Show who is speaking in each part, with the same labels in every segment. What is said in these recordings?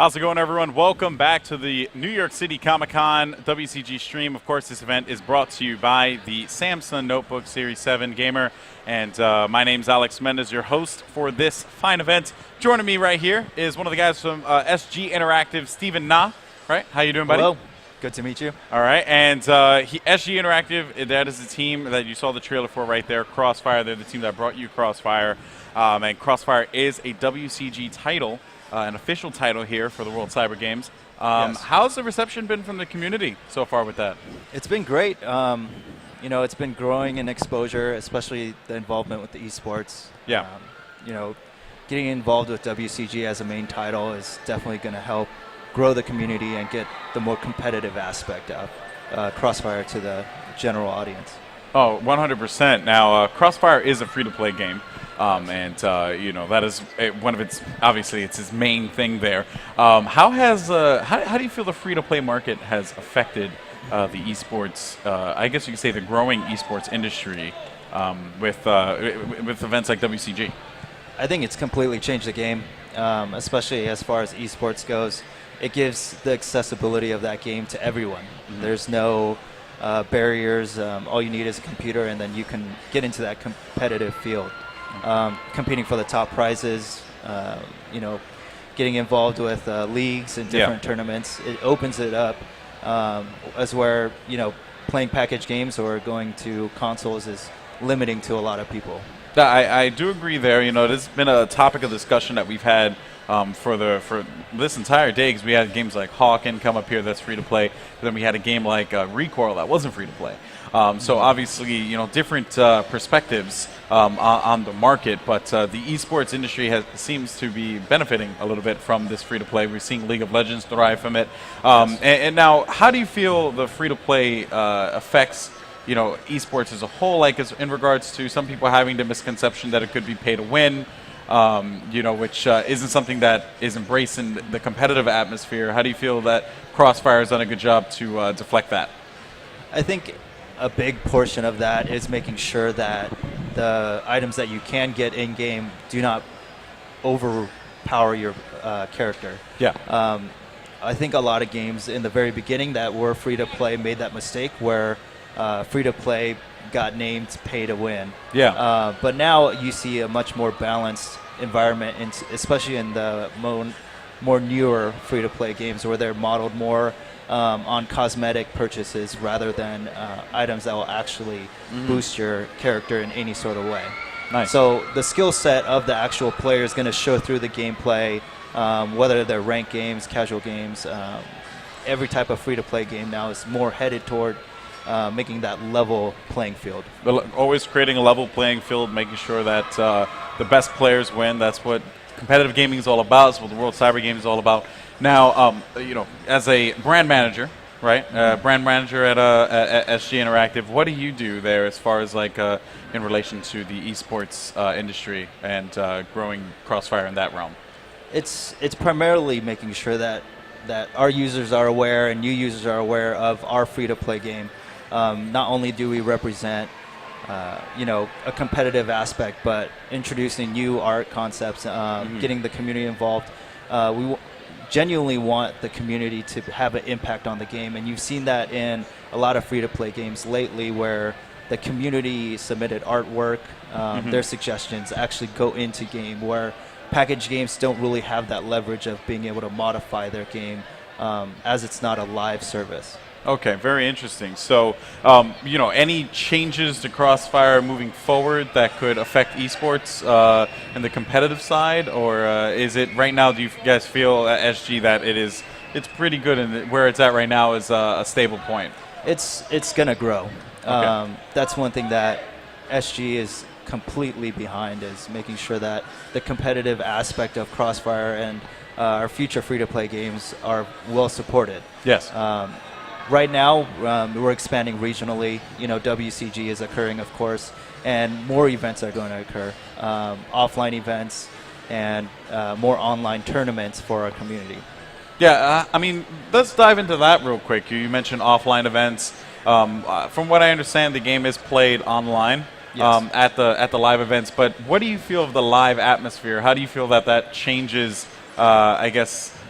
Speaker 1: How's it going, everyone? Welcome back to the New York City Comic-Con WCG stream. Of course, this event is brought to you by the Samsung Notebook Series 7 Gamer. And my name's Alex Mendez, your host for this fine event. Joining me right here is one of the guys from SG Interactive, Stephen Na. Right? How you doing, buddy?
Speaker 2: Hello. Good to meet you.
Speaker 1: All right. And SG Interactive, that is the team that you saw the trailer for right there, Crossfire. They're the team that brought you Crossfire. And Crossfire is a WCG title. An official title here for the World Cyber Games.
Speaker 2: Yes.
Speaker 1: How's the reception been from the community so far with that?
Speaker 2: It's been great. It's been growing in exposure, especially the involvement with the esports.
Speaker 1: Yeah.
Speaker 2: Getting involved with WCG as a main title is definitely going to help grow the community and get the more competitive aspect of Crossfire to the general audience.
Speaker 1: Oh, 100%. Now, Crossfire is a free-to-play game. That is one of its, obviously, it's its main thing there. How do you feel the free-to-play market has affected the esports, I guess you could say the growing esports industry with events like WCG?
Speaker 2: I think it's completely changed the game, especially as far as esports goes. It gives the accessibility of that game to everyone. Mm-hmm. There's no barriers. All you need is a computer, and then you can get into that competitive field. Competing for the top prizes, getting involved with leagues and different tournaments. It opens it up as where, playing package games or going to consoles is limiting to a lot of people.
Speaker 1: I do agree there. This has been a topic of discussion that we've had for this entire day, because we had games like Hawken come up here that's free to play. Then we had a game like Recoil that wasn't free to play. So obviously, different perspectives on the market, but the esports industry seems to be benefiting a little bit from this free-to-play. We're seeing League of Legends derive from it. And now, how do you feel the free-to-play affects esports as a whole, like in regards to some people having the misconception that it could be pay to win, which isn't something that is embraced in the competitive atmosphere? How do you feel that Crossfire has done a good job to deflect that?
Speaker 2: I think a big portion of that is making sure that the items that you can get in-game do not overpower your character.
Speaker 1: Yeah.
Speaker 2: I think a lot of games in the very beginning that were free-to-play made that mistake where free-to-play got named pay-to-win.
Speaker 1: Yeah.
Speaker 2: But now you see a much more balanced environment, especially in the more newer free-to-play games where they're modeled more on cosmetic purchases rather than items that will actually boost your character in any sort of way.
Speaker 1: Nice.
Speaker 2: So the skill set of the actual player is going to show through the gameplay, whether they're ranked games, casual games. Every type of free-to-play game now is more headed toward making that level playing field.
Speaker 1: Always creating a level playing field, making sure that the best players win. That's what competitive gaming is all about. That's what the World Cyber Game is all about. Now, as a brand manager, right? Brand manager at SG Interactive, what do you do there as far as in relation to the esports industry and growing Crossfire in that realm?
Speaker 2: It's primarily making sure that our users are aware and new users are aware of our free-to-play game. Not only do we represent a competitive aspect, but introducing new art concepts, getting the community involved. We genuinely want the community to have an impact on the game, and you've seen that in a lot of free-to-play games lately where the community submitted artwork, their suggestions actually go into game, where package games don't really have that leverage of being able to modify their game as it's not a live service.
Speaker 1: Okay, very interesting. So, any changes to Crossfire moving forward that could affect esports and the competitive side, or is it right now? Do you guys feel at SG that it's pretty good, and where it's at right now is a stable point?
Speaker 2: It's gonna grow.
Speaker 1: Okay.
Speaker 2: That's one thing that SG is completely behind, is making sure that the competitive aspect of Crossfire and our future free-to-play games are well supported.
Speaker 1: Yes.
Speaker 2: Right now, we're expanding regionally. WCG is occurring, of course, and more events are going to occur. Offline events and more online tournaments for our community.
Speaker 1: Yeah, let's dive into that real quick. You mentioned offline events. From what I understand, the game is played online.
Speaker 2: Yes.
Speaker 1: At the live events. But what do you feel of the live atmosphere? How do you feel that changes,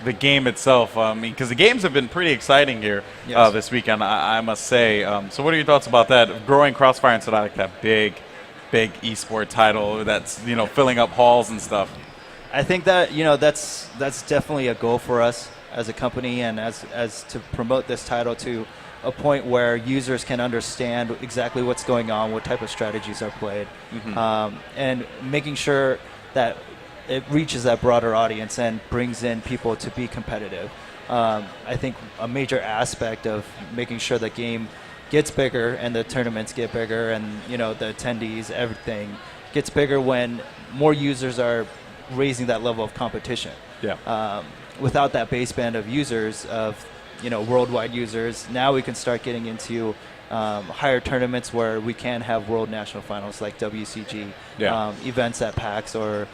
Speaker 1: the game itself. I mean, because the games have been pretty exciting here
Speaker 2: Yes.
Speaker 1: this weekend, I must say. So what are your thoughts about that? Growing Crossfire into like that big esport title that's filling up halls and stuff.
Speaker 2: I think that that's definitely a goal for us as a company, and as to promote this title to a point where users can understand exactly what's going on, what type of strategies are played, and making sure that it reaches that broader audience and brings in people to be competitive. I think a major aspect of making sure the game gets bigger and the tournaments get bigger and the attendees, everything gets bigger when more users are raising that level of competition.
Speaker 1: Yeah.
Speaker 2: Without that baseband of users, of worldwide users, now we can start getting into higher tournaments where we can have world national finals like WCG, events at PAX, or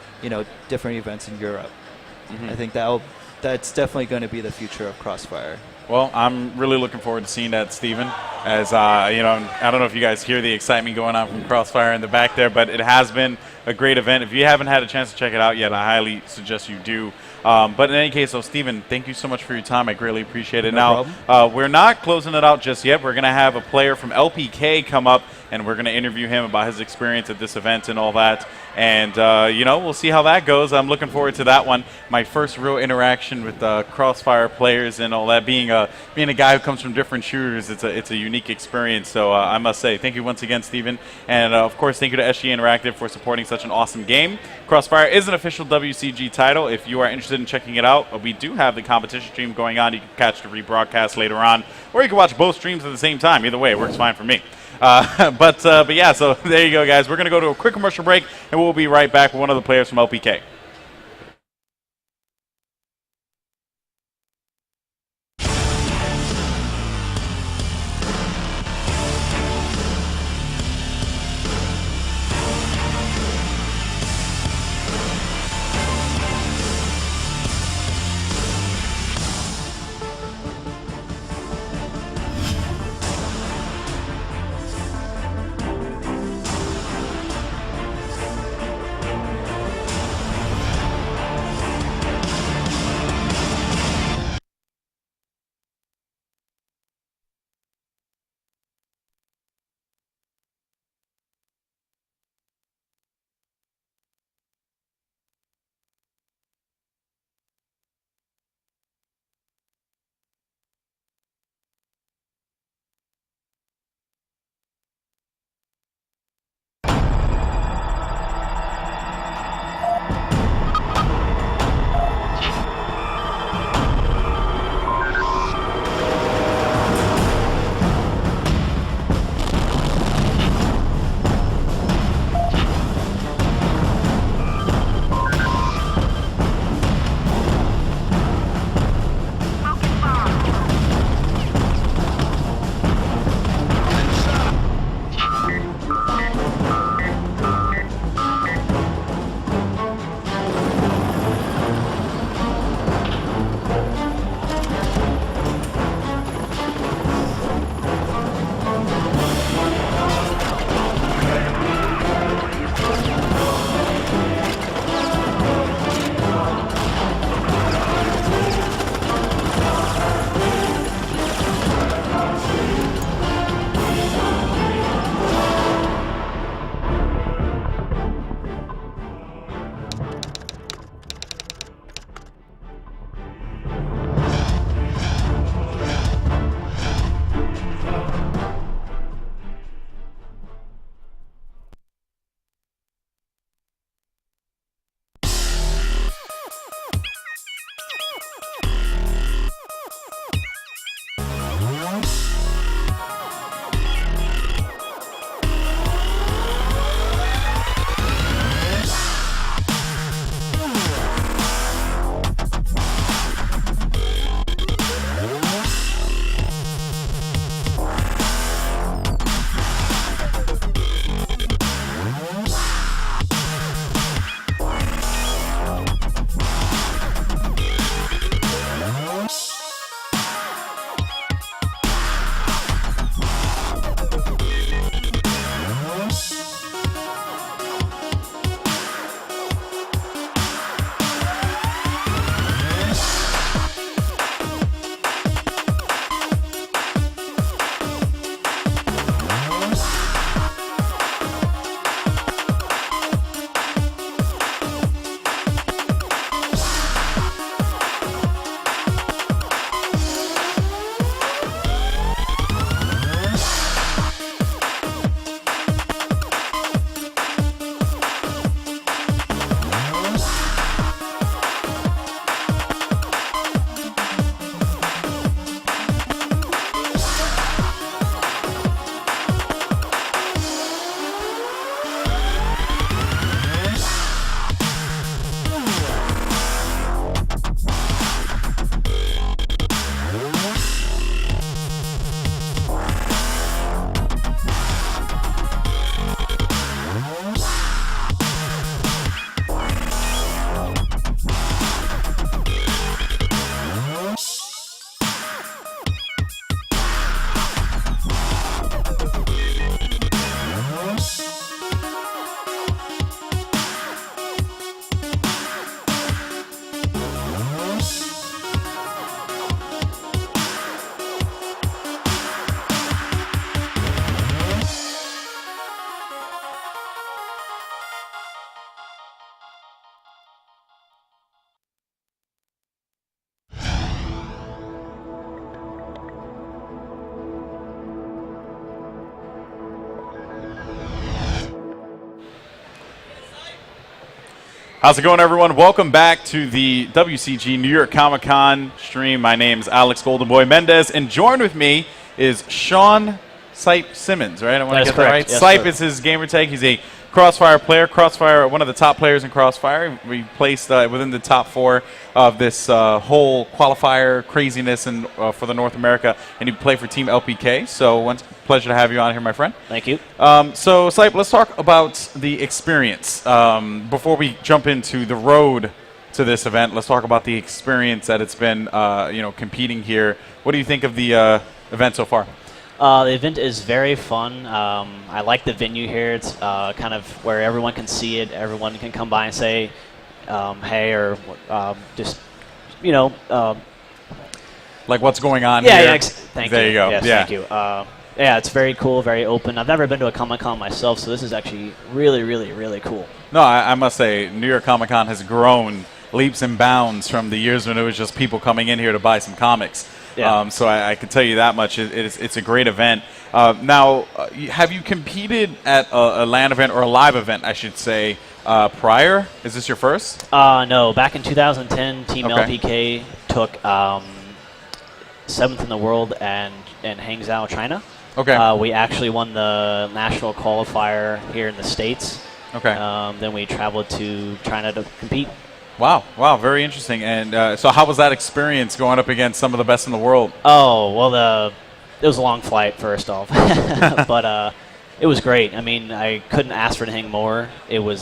Speaker 2: different events in Europe. I think that's definitely going to be the future of Crossfire.
Speaker 1: Well, I'm really looking forward to seeing that, Steven. As I don't know if you guys hear the excitement going on from Crossfire in the back there, but it has been a great event. If you haven't had a chance to check it out yet, I highly suggest you do. But in any case, so Steven, thank you so much for your time. I greatly appreciate it.
Speaker 2: No
Speaker 1: problem. We're not closing it out just yet. We're going to have a player from LPK come up, and we're going to interview him about his experience at this event and all that. And, we'll see how that goes. I'm looking forward to that one. My first real interaction with Crossfire players and all that. Being a guy who comes from different shooters, it's a unique experience. So I must say, thank you once again, Steven. And, of course, thank you to SGI Interactive for supporting such an awesome game. Crossfire is an official WCG title. If you are interested in checking it out, we do have the competition stream going on. You can catch the rebroadcast later on, or you can watch both streams at the same time. Either way, it works fine for me. But yeah, so there you go, guys. We're going to go to a quick commercial break, and we'll be right back with one of the players from LPK. How's it going, everyone? Welcome back to the WCG New York Comic Con stream. My name's Alex Goldenboy Mendez, and joined with me is Sean Sipe Simmons, right? I want to get that right.
Speaker 3: Yes,
Speaker 1: Sipe
Speaker 3: sir.
Speaker 1: is his gamer tag. He's a Crossfire player. Crossfire, one of the top players in Crossfire. We placed within the top 4 of this whole qualifier craziness and for the North America, and you play for Team LPK. So, pleasure to have you on here, my friend.
Speaker 3: Thank you.
Speaker 1: So, Sipe, let's talk about the experience. Before we jump into the road to this event, let's talk about the experience that it's been, competing here. What do you think of the event so far?
Speaker 3: The event is very fun. I like the venue here. It's kind of where everyone can see it. Everyone can come by and say, hey, or just,
Speaker 1: like what's going on
Speaker 3: yeah,
Speaker 1: here?
Speaker 3: Yeah, thank you.
Speaker 1: There you go.
Speaker 3: Yes,
Speaker 1: yeah.
Speaker 3: Thank you. Yeah, it's very cool, very open. I've never been to a Comic-Con myself, so this is actually really, really, really cool.
Speaker 1: No, I must say, New York Comic Con has grown leaps and bounds from the years when it was just people coming in here to buy some comics.
Speaker 3: Yeah.
Speaker 1: So I can tell you that much. It's a great event. Now, have you competed at a LAN event or a live event, I should say, prior? Is this your first?
Speaker 3: No. Back in 2010, Team
Speaker 1: Okay.
Speaker 3: LPK took 7th in the world in Hangzhou, China.
Speaker 1: Okay.
Speaker 3: We actually won the national qualifier here in the States.
Speaker 1: Okay.
Speaker 3: Then we traveled to China to compete.
Speaker 1: Wow, very interesting. And so how was that experience going up against some of the best in the world?
Speaker 3: Oh, well, it was a long flight, first off. But it was great. I mean, I couldn't ask for anything more. It was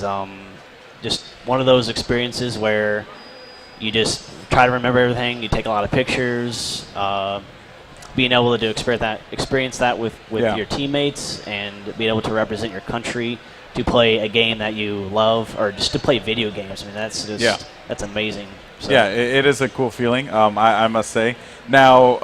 Speaker 3: just one of those experiences where you just try to remember everything. You take a lot of pictures. Being able to experience that with
Speaker 1: Yeah.
Speaker 3: your teammates and being able to represent your country, to play a game that you love, or just to play video games. I mean, that's just that's amazing. So.
Speaker 1: Yeah, it is a cool feeling. I must say. Now,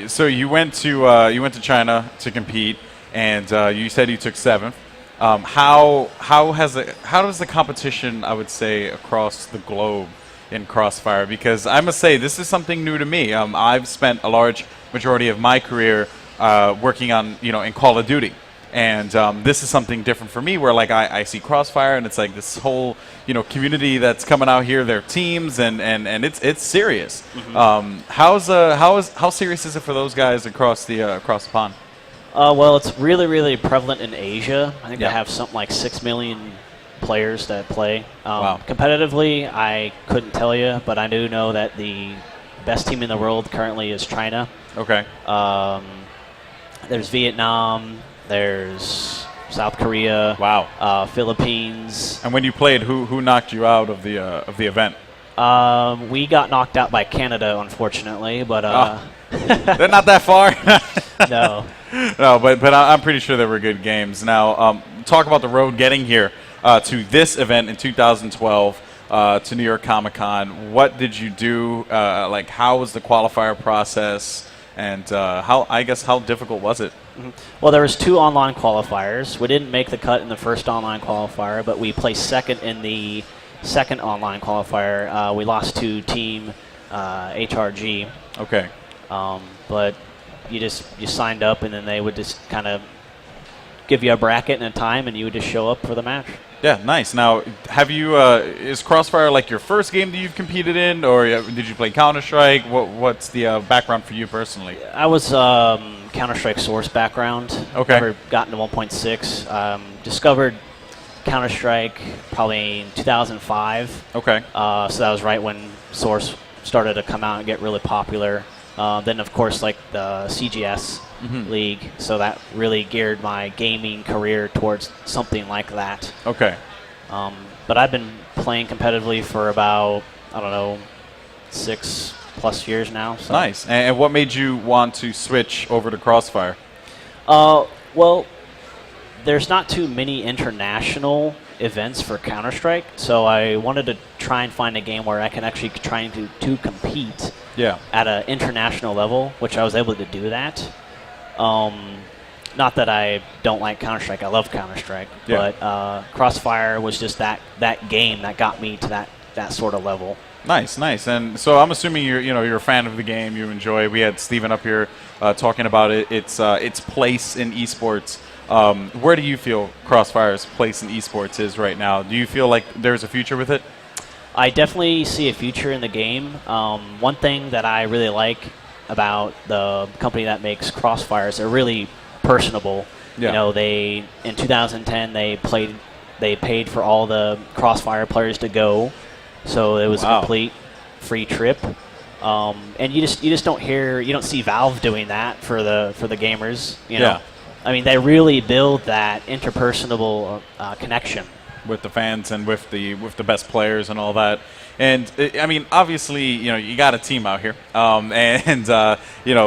Speaker 1: so you went to China to compete, and you said you took 7th. How does the competition, I would say, across the globe in Crossfire? Because I must say, this is something new to me. I've spent a large majority of my career working on in Call of Duty. And this is something different for me, where like I see Crossfire, and it's like this whole community that's coming out here, their teams, and it's serious.
Speaker 3: Mm-hmm.
Speaker 1: How serious is it for those guys across the pond?
Speaker 3: Well, it's really, really prevalent in Asia. I think
Speaker 1: Yeah.
Speaker 3: they have something like 6 million players that play.
Speaker 1: Wow.
Speaker 3: Competitively, I couldn't tell you, but I do know that the best team in the world currently is China.
Speaker 1: Okay.
Speaker 3: There's Vietnam. There's South Korea.
Speaker 1: Wow.
Speaker 3: Philippines.
Speaker 1: And when you played, who knocked you out of the event?
Speaker 3: We got knocked out by Canada, unfortunately, but
Speaker 1: They're not that far.
Speaker 3: no.
Speaker 1: No, but I'm pretty sure they were good games. Now, talk about the road getting here to this event in 2012 to New York Comic Con. What did you do? How was the qualifier process? And how difficult was it?
Speaker 3: Mm-hmm. Well, there was 2 online qualifiers. We didn't make the cut in the first online qualifier, but we placed 2nd in the second online qualifier. We lost to Team HRG.
Speaker 1: Okay.
Speaker 3: But you signed up, and then they would just kind of give you a bracket and a time, and you would just show up for the match.
Speaker 1: Yeah, nice. Now, have you is Crossfire like your first game that you've competed in, or did you play Counter-Strike? What's the background for you personally?
Speaker 3: I was Counter-Strike source background.
Speaker 1: Okay.
Speaker 3: Never gotten to 1.6. Discovered Counter-Strike probably in 2005.
Speaker 1: Okay.
Speaker 3: So that was right when source started to come out and get really popular. Then, of course, like the CGS League, so that really geared my gaming career towards something like that.
Speaker 1: Okay.
Speaker 3: But I've been playing competitively for about, 6+ years now. So.
Speaker 1: Nice. And what made you want to switch over to Crossfire?
Speaker 3: Well, there's not too many international events for Counter-Strike, so I wanted to try and find a game where I can actually try to compete at an international level, which I was able to do that. Not that I don't like Counter-Strike. I love Counter-Strike.
Speaker 1: Yeah.
Speaker 3: But Crossfire was just that game that got me to that sort of level.
Speaker 1: Nice. And so I'm assuming you're a fan of the game. You enjoy. We had Steven up here talking about its place in esports. Where do you feel Crossfire's place in esports is right now? Do you feel like there's a future with it?
Speaker 3: I definitely see a future in the game. One thing that I really like about the company that makes Crossfire is they're really personable.
Speaker 1: Yeah.
Speaker 3: You know, in 2010 they paid for all the Crossfire players to go, so it was a complete free trip. And you just don't see Valve doing that for the gamers. You know, I mean, they really build that interpersonal connection
Speaker 1: with the fans and with the best players and all that. And I mean, obviously, you got a team out here, and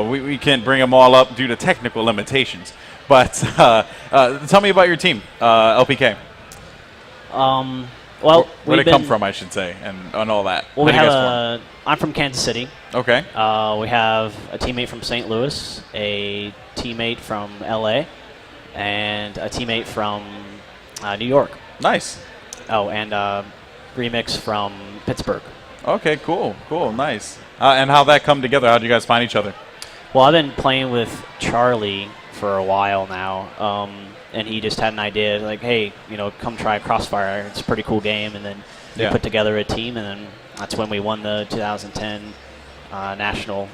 Speaker 1: we can't bring them all up due to technical limitations. But tell me about your team, LPK.
Speaker 3: Well,
Speaker 1: where did it come from, I should say, and all that.
Speaker 3: Well, I'm from Kansas City.
Speaker 1: Okay.
Speaker 3: We have a teammate from St. Louis, a teammate from LA, and a teammate from New York.
Speaker 1: Nice.
Speaker 3: Oh, and Remix from Pittsburgh.
Speaker 1: Okay, cool, nice. And how'd that come together? How'd you guys find each other?
Speaker 3: Well, I've been playing with Charlie for a while now, and he just had an idea, like, hey, come try Crossfire. It's a pretty cool game, and then we put together a team, and then that's when we won the 2010 national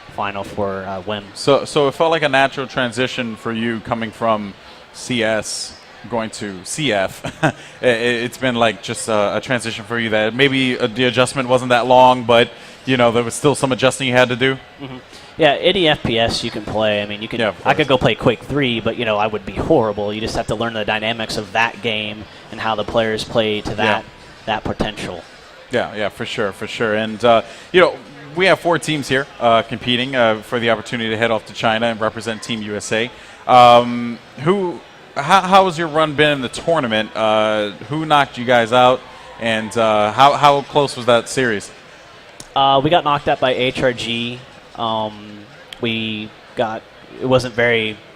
Speaker 3: final for WIM.
Speaker 1: So it felt like a natural transition for you coming from CS going to CF. It's been like just a transition for you that maybe the adjustment wasn't that long, but there was still some adjusting you had to do.
Speaker 3: Mm-hmm. Yeah, any FPS you can play. I mean, you can. I could go play Quake 3, but I would be horrible. You just have to learn the dynamics of that game and how the players play to that potential. Yeah, for sure. And we have 4 teams here competing for the opportunity to head off to China and represent Team USA. How has your run been in the tournament? Who knocked you guys out, and how close was that series? We got knocked out by HRG. It wasn't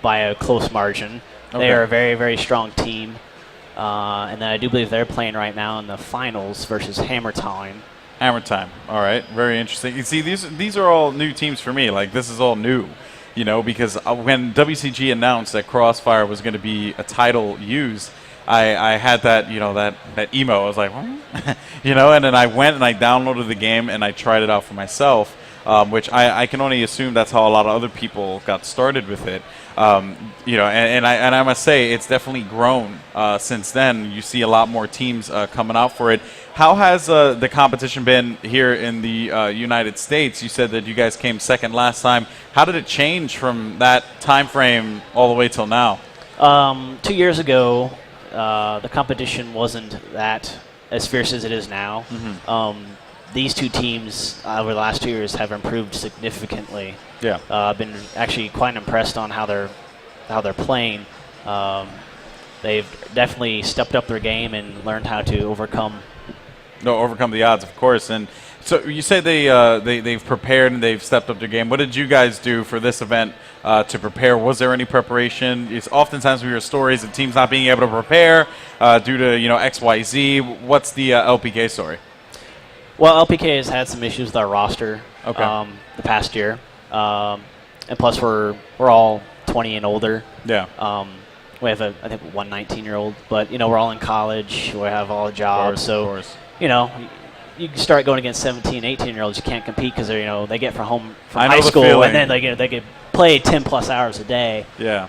Speaker 3: by a close margin. Okay. They are a very, very strong team. And then I do believe they're playing right now in the finals versus Hammer Time.
Speaker 1: Hammer Time. All right. Very interesting. You see, these are all new teams for me. Like, this is all new, because when WCG announced that Crossfire was going to be a title used, I had that, that emo. I was like, what? And then I went and I downloaded the game and I tried it out for myself. Which I can only assume that's how a lot of other people got started with it. And I must say it's definitely grown since then. You see a lot more teams coming out for it. How has the competition been here in the United States? You said that you guys came second last time. How did it change from that time frame all the way till now?
Speaker 3: 2 years ago, the competition wasn't that as fierce as it is now. Mm-hmm. These 2 teams over the last 2 years have improved significantly. Yeah, I've been actually quite impressed on how they're playing. They've definitely stepped up their game and learned how to overcome
Speaker 1: the odds, of course. And so you say they've prepared and they've stepped up their game. What did you guys do for this event to prepare? Was there any preparation? It's oftentimes we hear stories of teams not being able to prepare due to XYZ. What's the LPK story?
Speaker 3: Well, LPK has had some issues with our roster the past year, and plus we're all 20 and older. Yeah. We have I think one 19-year-old, but we're all in college. We have all jobs,
Speaker 1: of course.
Speaker 3: You start going against 17, 18-year-olds. You can't compete because they get from high school and then they get play 10+ hours a day. Yeah.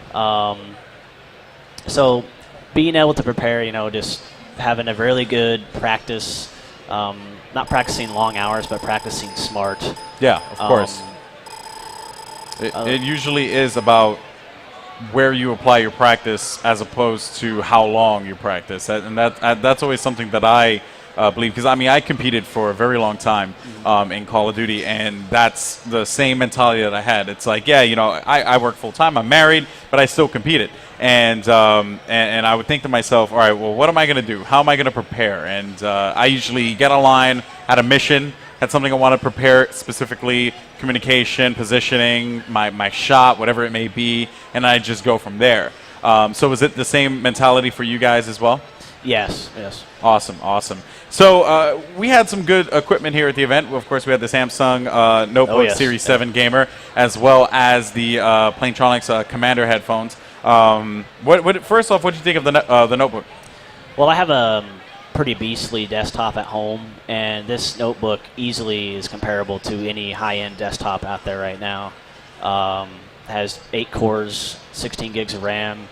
Speaker 3: So being able to prepare, just having a really good practice. Not practicing long hours, but practicing smart.
Speaker 1: Yeah, of course. It usually is about where you apply your practice as opposed to how long you practice. And that's always something that I believe. Because, I competed for a very long time in Call of Duty, and that's the same mentality that I had. It's like, I work full-time, I'm married, but I still competed. And I would think to myself, all right, well, what am I going to do? How am I going to prepare? And I usually get a line, had a mission, had something I want to prepare specifically, communication, positioning, my shot, whatever it may be, and I just go from there. So is it the same mentality for you guys as well?
Speaker 3: Yes.
Speaker 1: Awesome. So we had some good equipment here at the event. Of course, we had the Samsung Notebook Series 7 Gamer, as well as the Planetronics Commander headphones. First off, what did you think of the Notebook?
Speaker 3: Well, I have a pretty beastly desktop at home, and this notebook easily is comparable to any high-end desktop out there right now. Has 8 cores, 16 gigs of RAM.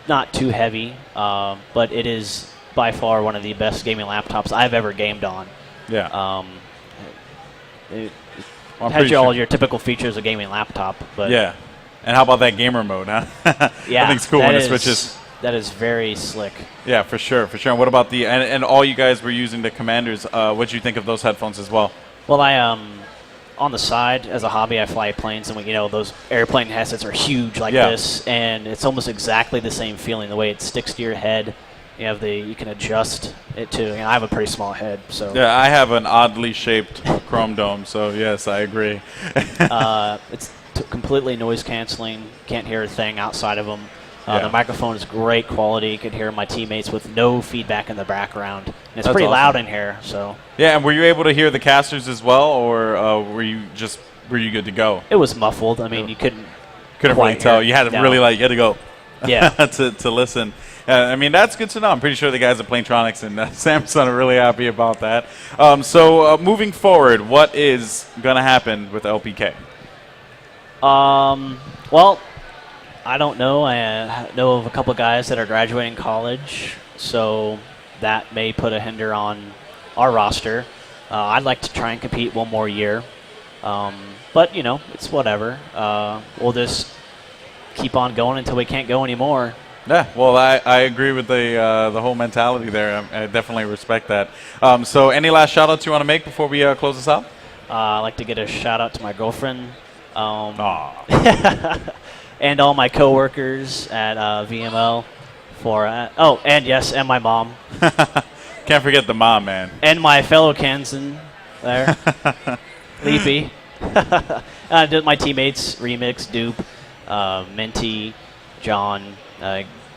Speaker 3: Not too heavy, but it is by far one of the best gaming laptops I've ever gamed on.
Speaker 1: Yeah.
Speaker 3: It
Speaker 1: Well,
Speaker 3: has all your typical features of gaming laptop, but
Speaker 1: yeah. And how about that gamer mode, huh?
Speaker 3: yeah,
Speaker 1: I think it's cool when it switches.
Speaker 3: That is very slick.
Speaker 1: Yeah, for sure, for sure. And what about and all you guys were using the Commanders? What did you think of those headphones as well?
Speaker 3: Well, I on the side as a hobby, I fly planes, and those airplane headsets are huge like this, and it's almost exactly the same feeling. The way it sticks to your head, you can adjust it to. I have a pretty small head, so
Speaker 1: yeah, I have an oddly shaped chrome dome, so yes, I agree.
Speaker 3: It's completely noise canceling. Can't hear a thing outside of them. The microphone is great quality. You can hear my teammates with no feedback in the background. And it's pretty loud in here. So
Speaker 1: yeah, and were you able to hear the casters as well, or were you good to go?
Speaker 3: It was muffled. I mean, you couldn't
Speaker 1: really tell. You had to you had to go.
Speaker 3: Yeah.
Speaker 1: to listen. I mean, that's good to know. I'm pretty sure the guys at Planetronics and Samsung are really happy about that. So moving forward, what is going to happen with LPK?
Speaker 3: Well, I don't know. I know of a couple guys that are graduating college, so that may put a hinder on our roster. I'd like to try and compete one more year, but it's whatever. We'll just keep on going until we can't go anymore.
Speaker 1: Yeah, well, I agree with the whole mentality there. I definitely respect that. So any last shout-outs you want to make before we close this out?
Speaker 3: I'd like to get a shout-out to my girlfriend. And all my coworkers at VML and my mom.
Speaker 1: Can't forget the mom, man.
Speaker 3: And my fellow Kansan there, Leapy. My teammates, Remix, Dupe, Minty, John.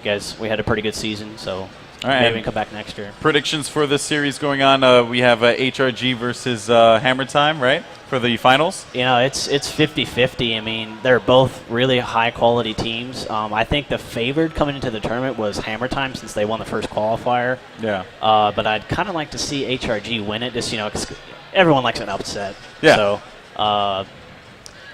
Speaker 3: Guys, we had a pretty good season, so maybe we can come back next year.
Speaker 1: Predictions for this series going on. We have HRG versus Hammer Time, right, for the finals?
Speaker 3: It's 50-50. I mean, they're both really high-quality teams. I think the favored coming into the tournament was Hammer Time since they won the first qualifier.
Speaker 1: Yeah.
Speaker 3: But I'd kind of like to see HRG win it, just, 'cause everyone likes an upset.
Speaker 1: Yeah.
Speaker 3: So,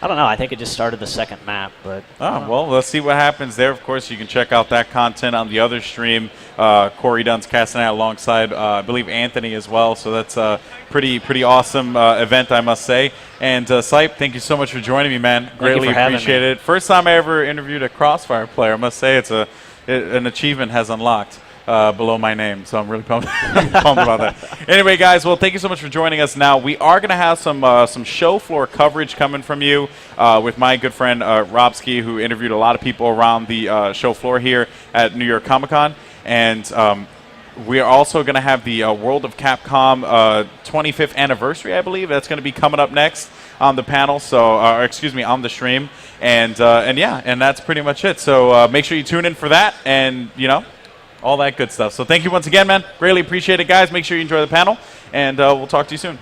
Speaker 3: I don't know. I think it just started the second map, but
Speaker 1: well, let's see what happens there. Of course, you can check out that content on the other stream. Corey Dunn's casting out alongside, I believe, Anthony as well. So that's a pretty awesome event, I must say. And Sipe, thank you so much for joining me, man. Greatly appreciate it. First time I ever interviewed a Crossfire player. I must say an achievement has unlocked. Below my name, so I'm really pumped about that. Anyway, guys, well, thank you so much for joining us. Now, we are going to have some show floor coverage coming from you with my good friend Robski, who interviewed a lot of people around the show floor here at New York Comic Con. And we are also going to have the World of Capcom 25th anniversary, I believe. That's going to be coming up next on the panel, on the stream. And that's pretty much it. So make sure you tune in for that, and all that good stuff. So thank you once again, man. Greatly appreciate it, guys. Make sure you enjoy the panel, and we'll talk to you soon.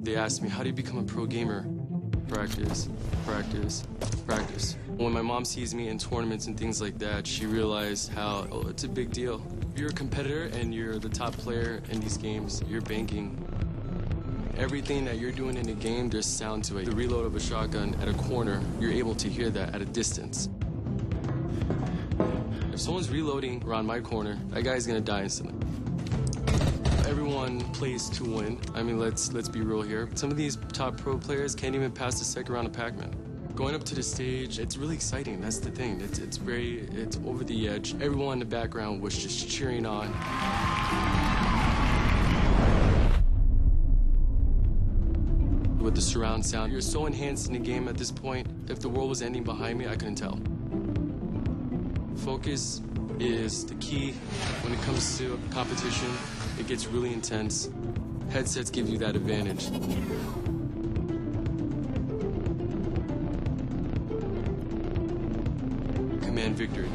Speaker 4: They asked me, how do you become a pro gamer? practice, practice, practice. When my mom sees me in tournaments and things like that, she realized how, oh, it's a big deal. If you're a competitor and you're the top player in these games, you're banking. Everything that you're doing in a game, there's sound to it. The reload of a shotgun at a corner, you're able to hear that at a distance. If someone's reloading around my corner, that guy's gonna die instantly. Everyone plays to win. I mean, let's be real here. Some of these top pro players can't even pass the second round of Pac-Man. Going up to the stage, it's really exciting. That's the thing. It's over the edge. Everyone in the background was just cheering on. With the surround sound, you're so enhanced in the game at this point. If the world was ending behind me, I couldn't tell. Focus is the key when it comes to competition. It gets really intense. Headsets give you that advantage. Command victory.